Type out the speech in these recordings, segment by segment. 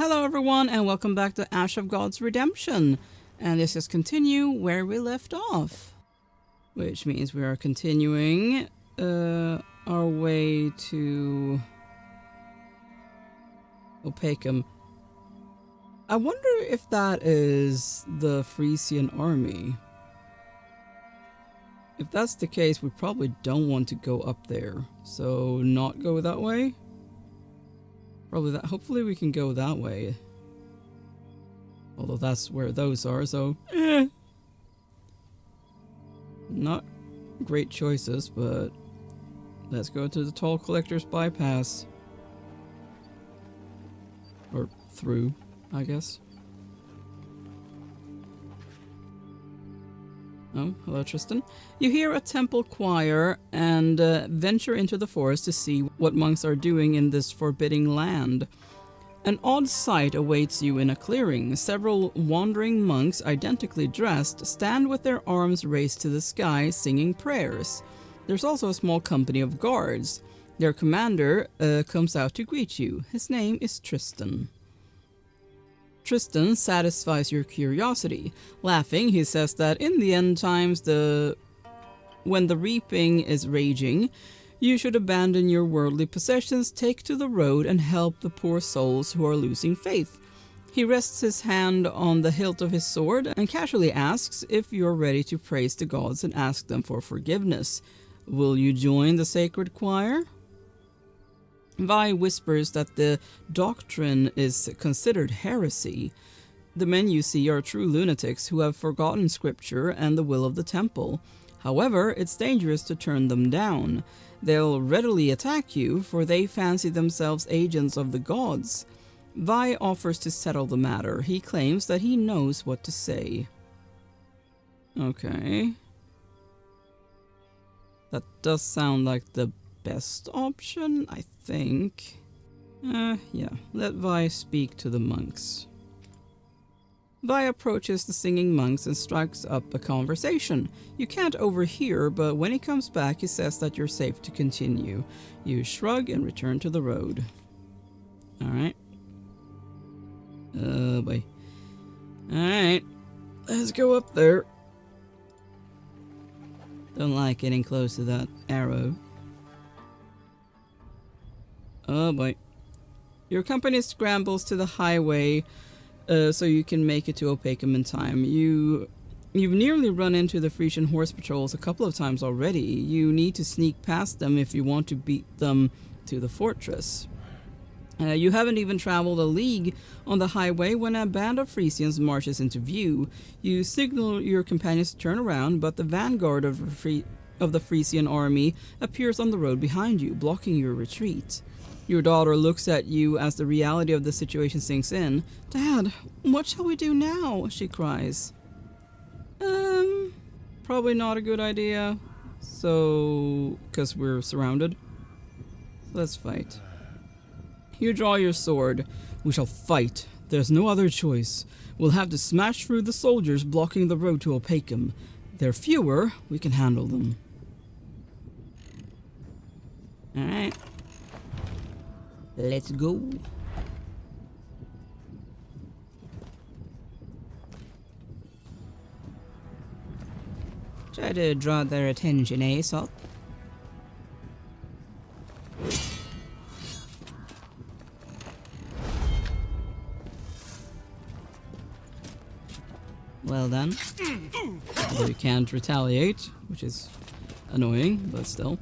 Hello everyone and welcome back to Ash of God's Redemption. And this is continue where we left off. Which means we are continuing our way to Opacum. I wonder if that is the Frisian army. If that's the case, we probably don't want to go up there. So not go that way? Probably that. Hopefully we can go that way. Although that's where those are, so not great choices, but let's go to the Toll Collector's bypass. Or through, I guess. Oh, hello Tristan. You hear a temple choir and venture into the forest to see what monks are doing in this forbidding land. An odd sight awaits you in a clearing. Several wandering monks, identically dressed, stand with their arms raised to the sky, singing prayers. There's also a small company of guards. Their commander comes out to greet you. His name is Tristan. Tristan satisfies your curiosity. Laughing, he says that in the end times, when the reaping is raging, you should abandon your worldly possessions, take to the road, and help the poor souls who are losing faith. He rests his hand on the hilt of his sword and casually asks if you're ready to praise the gods and ask them for forgiveness. Will you join the sacred choir? Vi whispers that the doctrine is considered heresy. The men you see are true lunatics who have forgotten scripture and the will of the temple. However, it's dangerous to turn them down. They'll readily attack you, for they fancy themselves agents of the gods. Vi offers to settle the matter. He claims that he knows what to say. Okay. That does sound like the best option, I think. Yeah, let Vi speak to the monks. Vi approaches the singing monks and strikes up a conversation. You can't overhear, but when he comes back, he says that you're safe to continue. You shrug and return to the road. Alright. Boy. Alright. Let's go up there. Don't like getting close to that arrow. Oh boy. Your company scrambles to the highway so you can make it to Opacum in time. You've nearly run into the Frisian horse patrols a couple of times already. You need to sneak past them if you want to beat them to the fortress. You haven't even traveled a league on the highway when a band of Frisians marches into view. You signal your companions to turn around, but the vanguard of the Frisian army appears on the road behind you, blocking your retreat. Your daughter looks at you as the reality of the situation sinks in. "Dad, what shall we do now?" she cries. Probably not a good idea. So, because we're surrounded. Let's fight. You draw your sword. "We shall fight. There's no other choice. We'll have to smash through the soldiers blocking the road to Opacum. They're fewer, we can handle them." Alright. Let's go. Try to draw their attention, eh, Salt? Well done. Although you can't retaliate, which is annoying, but still.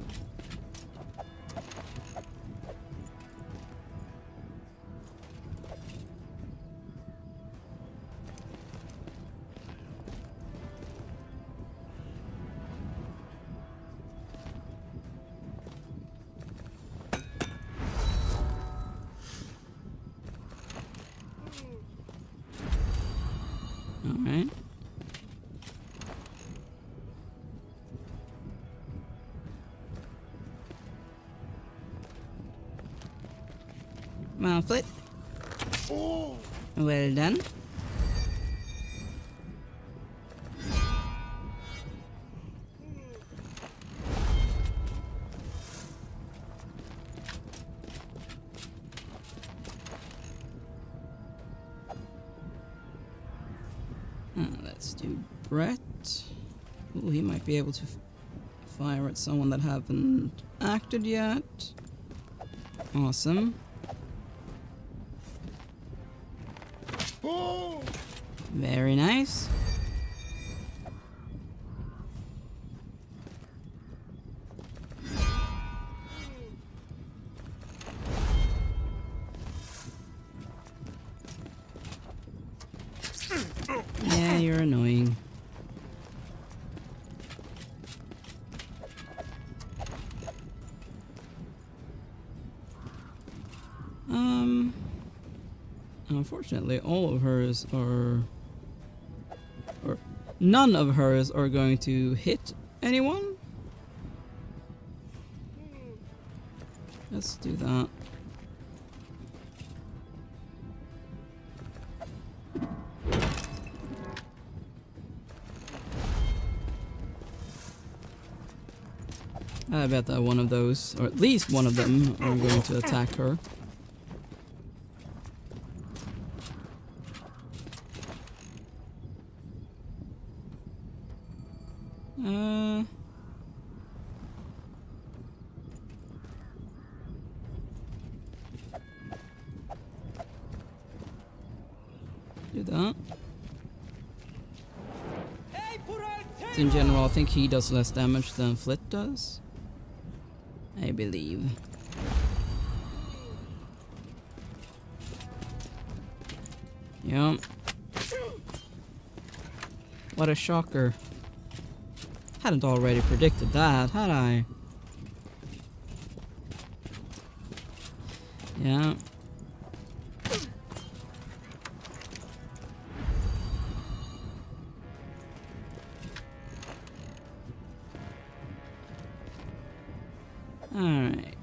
Alright. Well, flip. Well done. Let's do Brett. Ooh, he might be able to fire at someone that haven't acted yet. Awesome. Very nice. Yeah, you're annoying. Unfortunately, all of hers are... or none of hers are going to hit anyone. Let's do that. I bet that one of those, or at least one of them, are going to attack her. Do that. In general, I think he does less damage than Flit does. I believe. Yep. What a shocker. Hadn't already predicted that, had I? Yeah. Alright.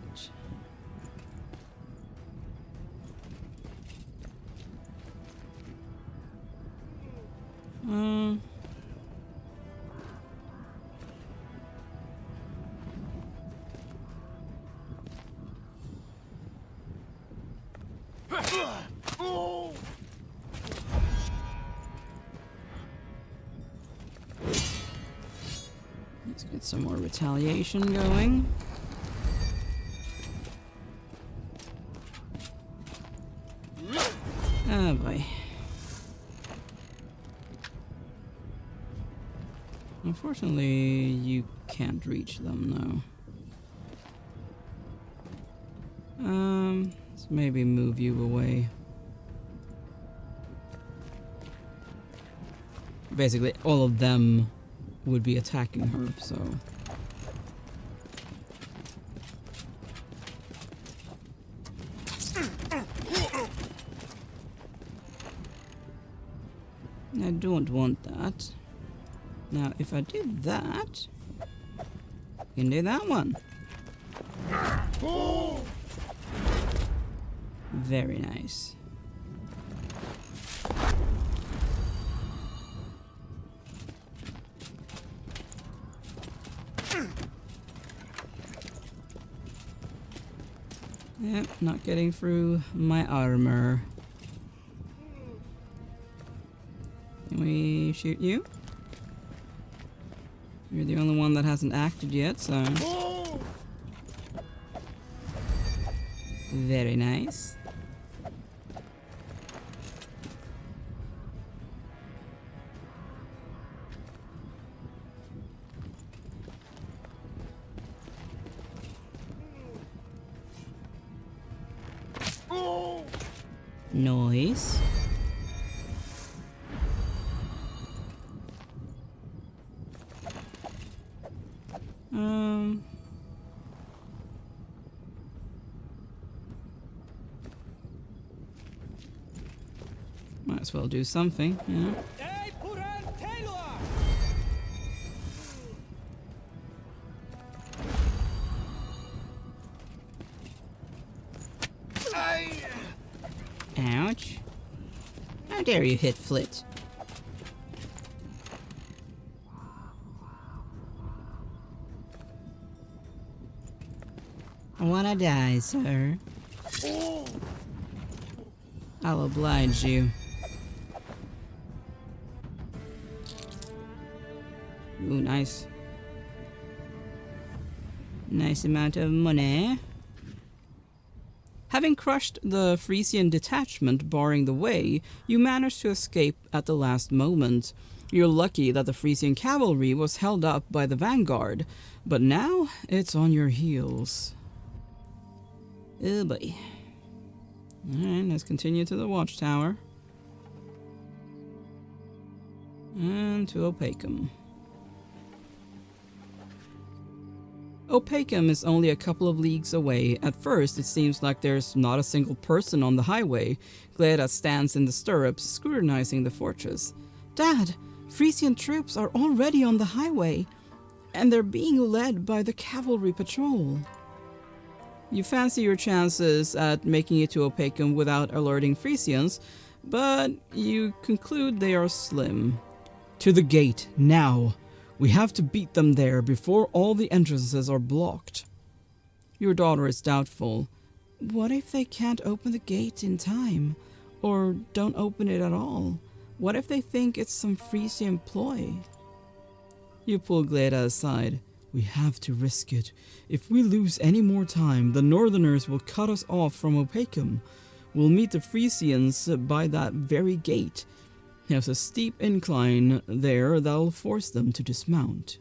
Let's get some more retaliation going. Oh boy. Unfortunately, you can't reach them now. Let's maybe move you away. Basically, all of them would be attacking her, so... I don't want that. Now, if I do that, I can do that one. Very nice. Yep, not getting through my armor. Can we shoot you? You're the only one that hasn't acted yet, so... Very nice. Nice. Might as well do something, yeah. Ouch. How dare you hit Flit? I wanna die, sir. I'll oblige you. Ooh, nice. Nice amount of money. Having crushed the Frisian detachment barring the way, you managed to escape at the last moment. You're lucky that the Frisian cavalry was held up by the vanguard, but now it's on your heels. Oh boy. Alright, let's continue to the watchtower. And to Opacum. Opacum is only a couple of leagues away. At first, it seems like there's not a single person on the highway. Gleda stands in the stirrups, scrutinizing the fortress. Dad, Frisian troops are already on the highway, and they're being led by the cavalry patrol. You fancy your chances at making it to Opacum without alerting Frisians, but you conclude they are slim. To the gate, now! We have to beat them there before all the entrances are blocked. Your daughter is doubtful. What if they can't open the gate in time? Or don't open it at all? What if they think it's some Frisian ploy? You pull Gleda aside. We have to risk it. If we lose any more time, the Northerners will cut us off from Opacum. We'll meet the Frisians by that very gate. There's a steep incline there that'll force them to dismount.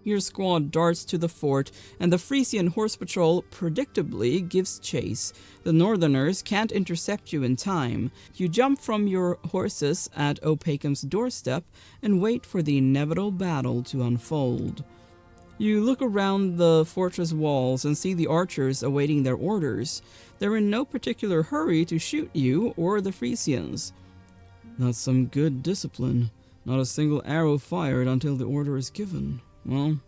Your squad darts to the fort, and the Frisian horse patrol predictably gives chase. The Northerners can't intercept you in time. You jump from your horses at Opacum's doorstep and wait for the inevitable battle to unfold. You look around the fortress walls and see the archers awaiting their orders. They're in no particular hurry to shoot you or the Frisians. That's some good discipline. Not a single arrow fired until the order is given. Well,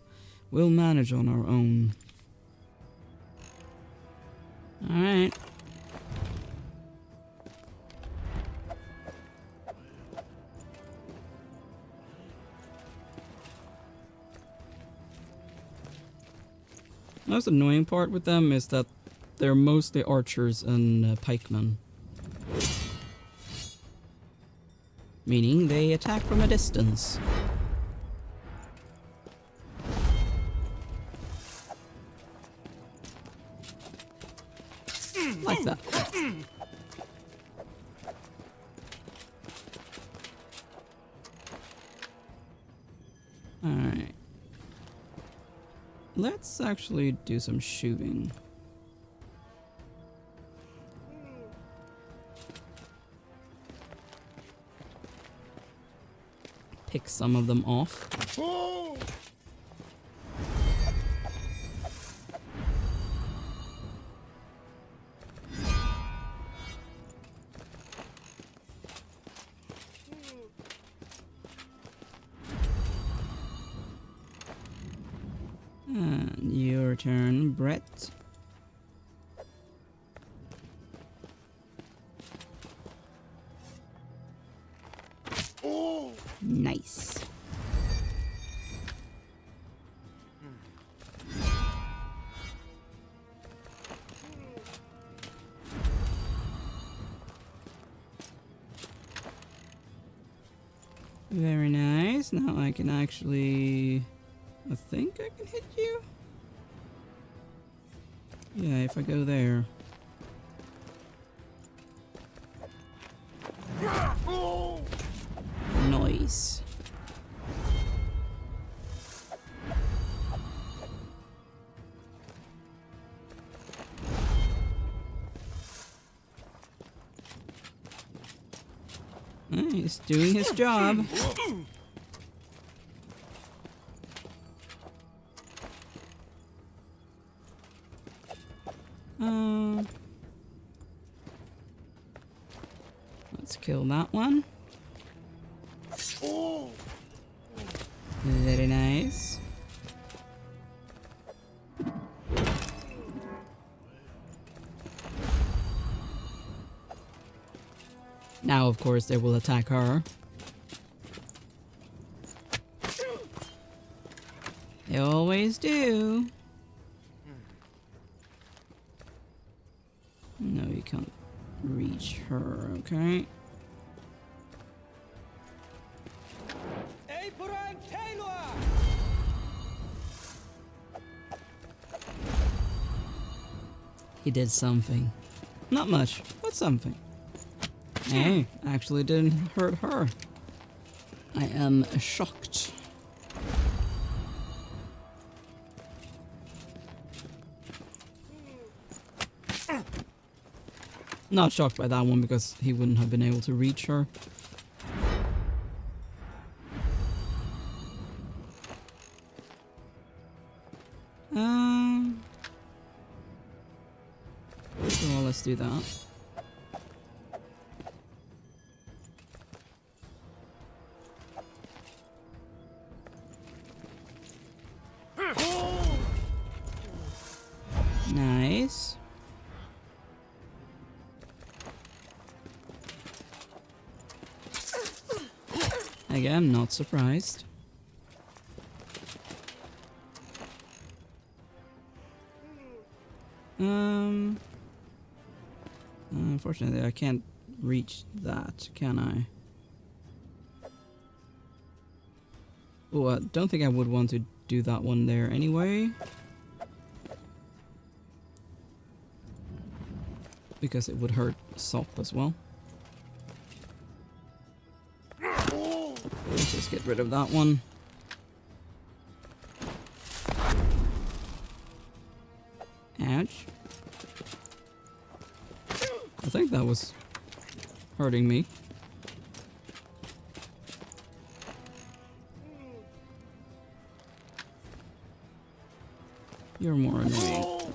we'll manage on our own. Alright. The most annoying part with them is that they're mostly archers and pikemen. Meaning they attack from a distance. Like that. Alright. Let's actually do some shooting. Pick some of them off. And your turn, Brett. Nice. Very nice. Now I can actually... I think I can hit you? Yeah, if I go there. Nice. He's doing his job. Let's kill that one. Very nice. Now, of course, they will attack her. They always do. No, you can't reach her, okay? He did something. Not much, but something. Hey, actually didn't hurt her. I am shocked. Not shocked by that one because he wouldn't have been able to reach her. Well, let's do that. Nice. Again, not surprised. Unfortunately, I can't reach that, can I? Oh, I don't think I would want to do that one there anyway. Because it would hurt Sop as well. Let's just get rid of that one. Ouch. I think that was hurting me. You're more annoying.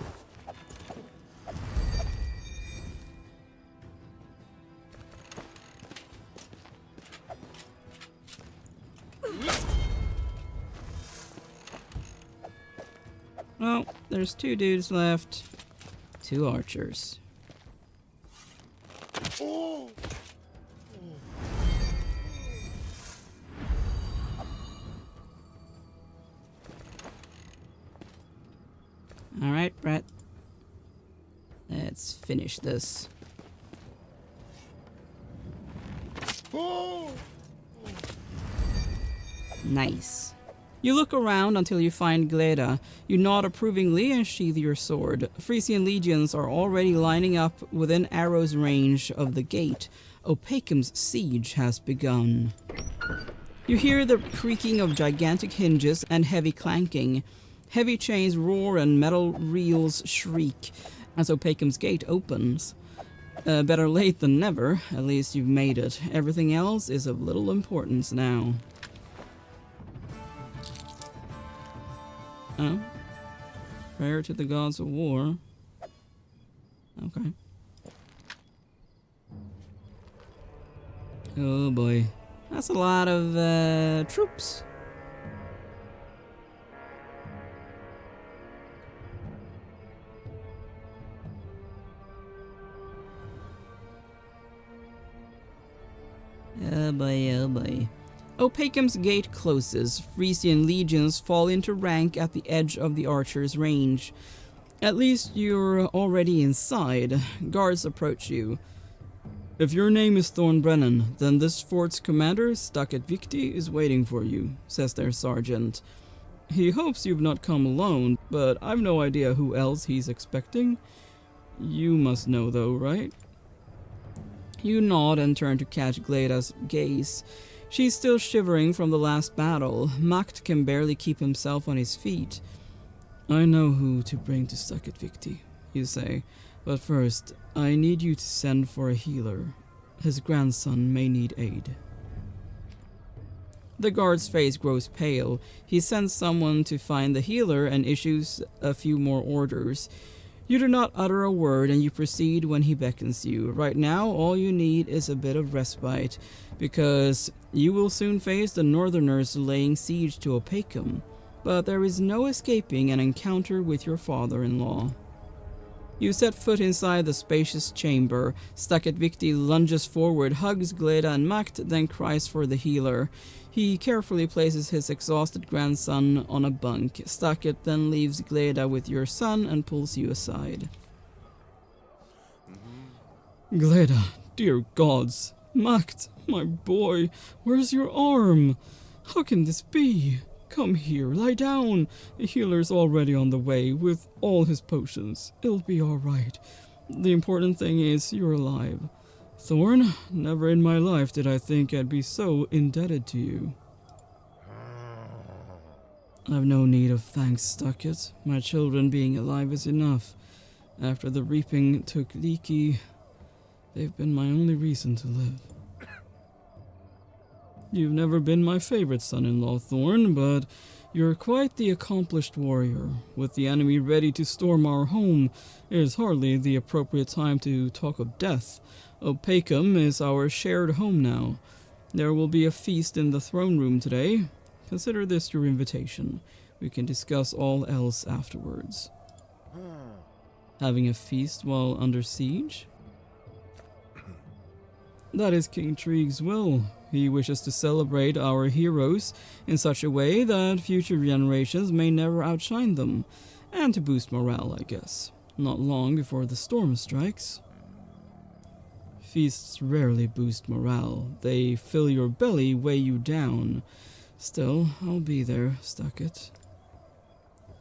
Well, there's 2 dudes left. 2 archers. Alright, Brett. Let's finish this. Nice. You look around until you find Gleda. You nod approvingly and sheathe your sword. Frisian legions are already lining up within arrow's range of the gate. Opacum's siege has begun. You hear the creaking of gigantic hinges and heavy clanking. Heavy chains roar and metal reels shriek as Opacum's gate opens. Better late than never. At least you've made it. Everything else is of little importance now. Oh. Prayer to the gods of war. Okay. Oh boy. That's a lot of troops. Oh boy, oh boy. Opacum's gate closes. Frisian legions fall into rank at the edge of the archer's range. At least you're already inside. Guards approach you. If your name is Thorn Brenin, then this fort's commander, stuck at Victi, is waiting for you, says their sergeant. He hopes you've not come alone, but I've no idea who else he's expecting. You must know though, right? You nod and turn to catch Gleda's gaze. She's still shivering from the last battle. Macht can barely keep himself on his feet. I know who to bring to Stucket Victi, you say, but first, I need you to send for a healer. His grandson may need aid. The guard's face grows pale. He sends someone to find the healer and issues a few more orders. You do not utter a word and you proceed when he beckons you. Right now, all you need is a bit of respite, because you will soon face the Northerners laying siege to Opacum. But there is no escaping an encounter with your father-in-law. You set foot inside the spacious chamber. Stucket Victi lunges forward, hugs Gleda and Macht, then cries for the healer. He carefully places his exhausted grandson on a bunk. Stucket then leaves Gleda with your son and pulls you aside. Gleda, dear gods. Macht, my boy, where's your arm? How can this be? Come here, lie down. A healer's already on the way with all his potions. It'll be alright. The important thing is you're alive. Thorn, never in my life did I think I'd be so indebted to you. I've no need of thanks, Stuckett. My children being alive is enough. After the reaping took Leaky, they've been my only reason to live. You've never been my favorite son-in-law, Thorn, but you're quite the accomplished warrior. With the enemy ready to storm our home, it is hardly the appropriate time to talk of death. Opacum is our shared home now. There will be a feast in the throne room today. Consider this your invitation. We can discuss all else afterwards. Having a feast while under siege? That is King Treeg's will. He wishes to celebrate our heroes in such a way that future generations may never outshine them, and to boost morale, I guess. Not long before the storm strikes. Feasts rarely boost morale. They fill your belly, weigh you down. Still, I'll be there, Stuckett.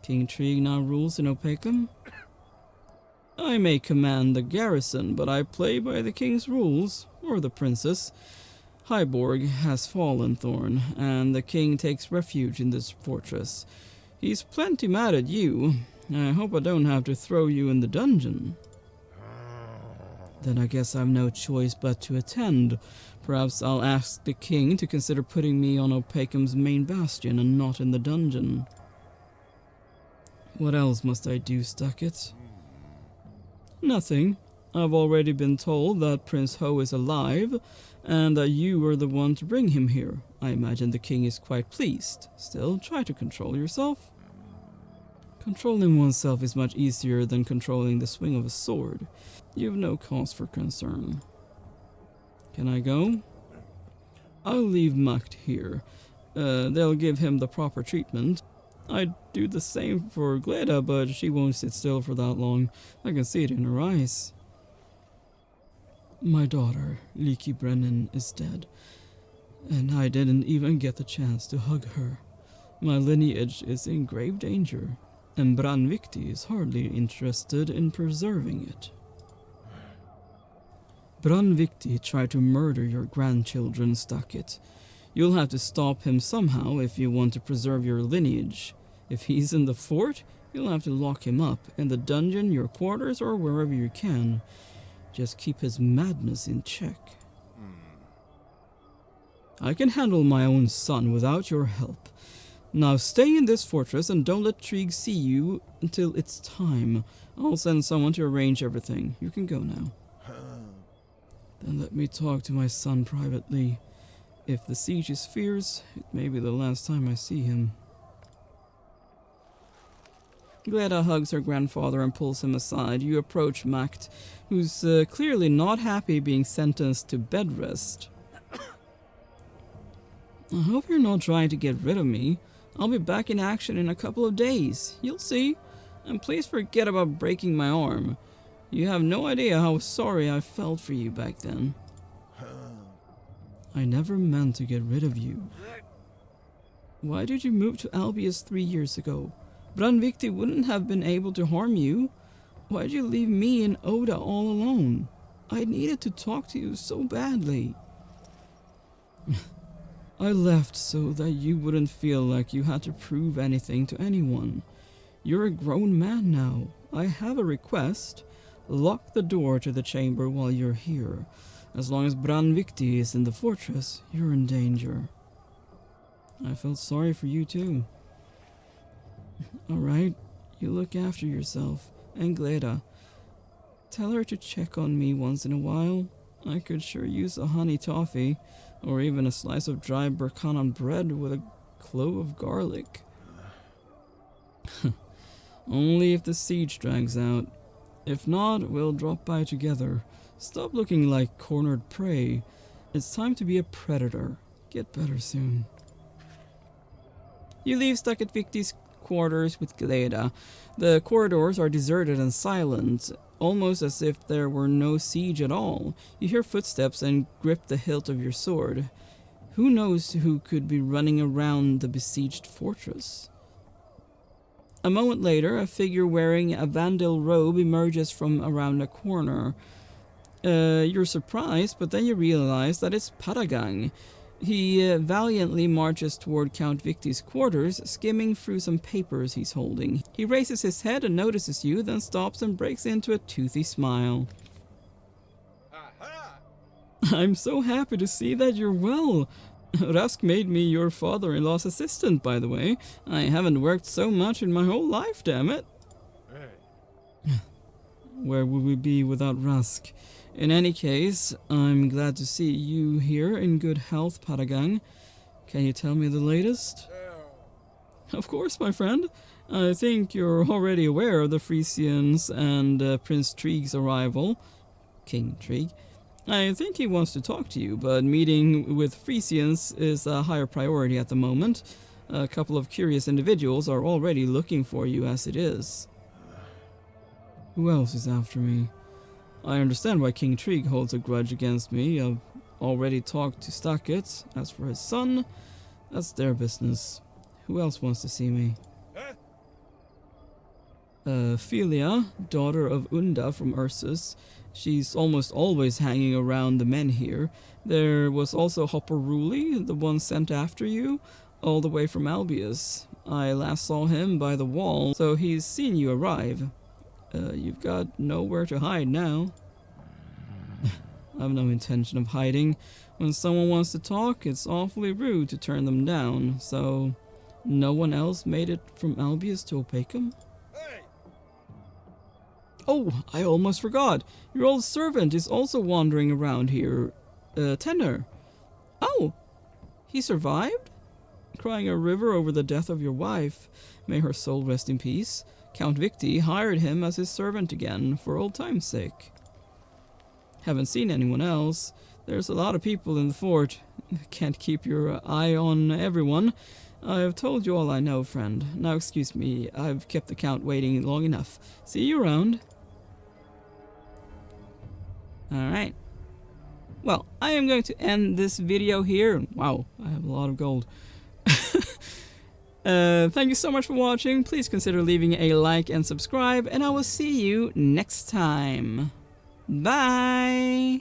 King Treeg now rules in Opacum. I may command the garrison, but I play by the king's rules, or the princess. Hyborg has fallen, Thorn, and the king takes refuge in this fortress. He's plenty mad at you. I hope I don't have to throw you in the dungeon. Then I guess I've no choice but to attend. Perhaps I'll ask the king to consider putting me on Opacum's main bastion and not in the dungeon. What else must I do, Stuckett? Nothing. I've already been told that Prince Ho is alive, and that you were the one to bring him here. I imagine the king is quite pleased. Still, try to control yourself. Controlling oneself is much easier than controlling the swing of a sword. You have no cause for concern. Can I go? I'll leave Macht here. They'll give him the proper treatment. I'd do the same for Gleda, but she won't sit still for that long. I can see it in her eyes. My daughter, Leaky Brennan, is dead, and I didn't even get the chance to hug her. My lineage is in grave danger, and Branvikti is hardly interested in preserving it. Branvikti tried to murder your grandchildren, Stuckett. You'll have to stop him somehow if you want to preserve your lineage. If he's in the fort, you'll have to lock him up in the dungeon, your quarters, or wherever you can. Just keep his madness in check. I can handle my own son without your help. Now stay in this fortress and don't let Treeg see you until it's time. I'll send someone to arrange everything. You can go now. Then let me talk to my son privately. If the siege is fierce, it may be the last time I see him. Gleda hugs her grandfather and pulls him aside. You approach Macht, who's clearly not happy being sentenced to bed rest. I hope you're not trying to get rid of me. I'll be back in action in a couple of days. You'll see. And please forget about breaking my arm. You have no idea how sorry I felt for you back then. I never meant to get rid of you. Why did you move to Albius 3 years ago? Branvikti wouldn't have been able to harm you. Why'd you leave me and Oda all alone? I needed to talk to you so badly. I left so that you wouldn't feel like you had to prove anything to anyone. You're a grown man now. I have a request. Lock the door to the chamber while you're here. As long as Branvikti is in the fortress, you're in danger. I felt sorry for you too. Alright, you look after yourself. And Gleda. Tell her to check on me once in a while. I could sure use a honey toffee, or even a slice of dry Burkhan bread with a clove of garlic. Only if the siege drags out. If not, we'll drop by together. Stop looking like cornered prey. It's time to be a predator. Get better soon. You leave Stuckett Victi's quarters with Gleda. The corridors are deserted and silent, almost as if there were no siege at all. You hear footsteps and grip the hilt of your sword. Who knows who could be running around the besieged fortress? A moment later, a figure wearing a Vandal robe emerges from around a corner. You're surprised, but then you realize that it's Paragang. He valiantly marches toward Count Victi's quarters, skimming through some papers he's holding. He raises his head and notices you, then stops and breaks into a toothy smile. Aha! I'm so happy to see that you're well. Rask made me your father-in-law's assistant, by the way. I haven't worked so much in my whole life, damn it. Hey. Where would we be without Rask? In any case, I'm glad to see you here in good health, Paragang. Can you tell me the latest? Of course, my friend. I think you're already aware of the Frisians and Prince Trieg's arrival. King Trieg. I think he wants to talk to you, but meeting with Frisians is a higher priority at the moment. A couple of curious individuals are already looking for you as it is. Who else is after me? I understand why King Trieg holds a grudge against me. I've already talked to Stackett. As for his son, that's their business. Who else wants to see me? Philia, daughter of Unda from Ursus. She's almost always hanging around the men here. There was also Hopper Ruli, the one sent after you, all the way from Albius. I last saw him by the wall, so he's seen you arrive. You've got nowhere to hide now. I've no intention of hiding. When someone wants to talk, it's awfully rude to turn them down, so no one else made it from Albius to Opacum? Hey. Oh, I almost forgot. Your old servant is also wandering around here. Tenor. Oh, he survived? Crying a river over the death of your wife. May her soul rest in peace. Count Victi hired him as his servant again, for old time's sake. Haven't seen anyone else. There's a lot of people in the fort. Can't keep your eye on everyone. I've told you all I know, friend. Now excuse me, I've kept the Count waiting long enough. See you around. Alright. Well, I am going to end this video here. Wow, I have a lot of gold. Thank you so much for watching. Please consider leaving a like and subscribe, and I will see you next time. Bye!